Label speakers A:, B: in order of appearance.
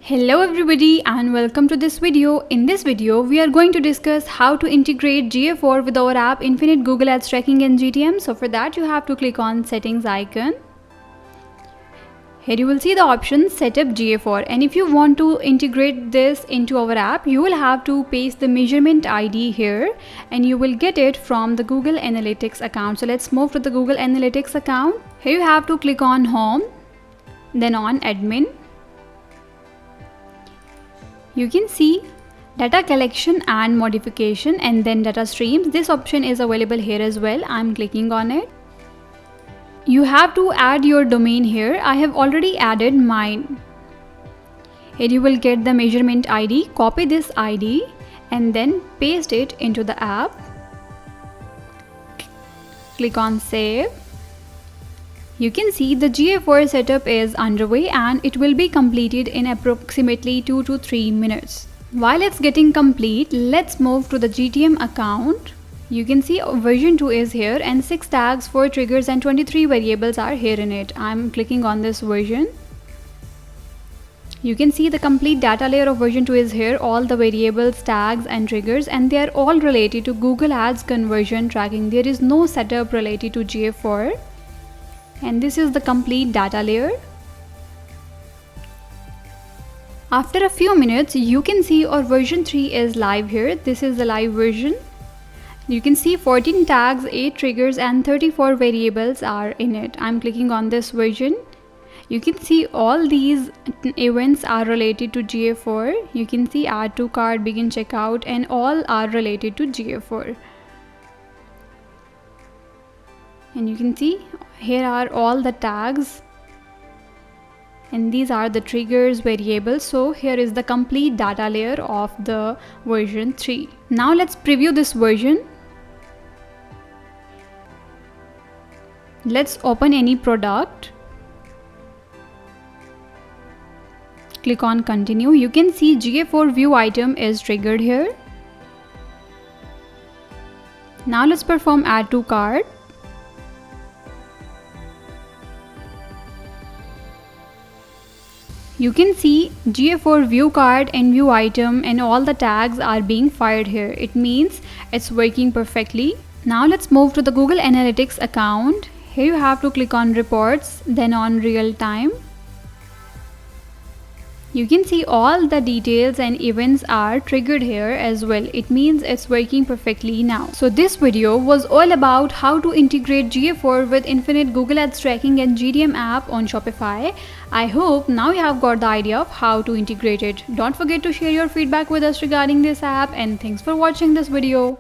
A: Hello everybody and welcome to this video. In this video, we are going to discuss how to integrate GA4 with our app Infinite Google Ads Tracking and GTM. So for that, you have to click on settings icon. Here you will see the option Set Up GA4, and if you want to integrate this into our app, you will have to paste the measurement ID here and you will get it from the Google Analytics account. So let's move to the Google Analytics account. Here you have to click on Home, then on Admin. You can see data collection and modification and then data streams. This option is available here as well. I'm clicking on it. You have to add your domain here. I have already added mine. Here you will get the measurement ID. Copy this ID and then paste it into the app. Click on save. You can see the GA4 setup is underway and it will be completed in approximately 2 to 3 minutes. While it's getting complete, let's move to the GTM account. You can see version 2 is here and 6 tags, 4 triggers and 23 variables are here in it. I'm clicking on this version. You can see the complete data layer of version 2 is here, all the variables, tags and triggers, and they are all related to Google Ads conversion tracking. There is no setup related to GA4. And this is the complete data layer. After a few minutes, you can see our version 3 is live here. This is the live version. You can see 14 tags, 8 triggers and 34 variables are in it. I'm clicking on this version. You can see all these events are related to GA4. You can see add to cart, begin checkout, and all are related to GA4. And you can see here are all the tags and these are the triggers, variables. So here is the complete data layer of the version 3. Now let's preview this version. Let's open any product. Click on continue. You can see GA4 view item is triggered here. Now let's perform add to cart. You can see GA4 view cart and view item and all the tags are being fired here. It means it's working perfectly. Now let's move to the Google Analytics account. Here you have to click on reports, then on real time. You can see all the details and events are triggered here as well. It means it's working perfectly now. So this video was all about how to integrate GA4 with Infinite Google Ads Tracking and GTM app on Shopify. I hope now you have got the idea of how to integrate it. Don't forget to share your feedback with us regarding this app, and thanks for watching this video.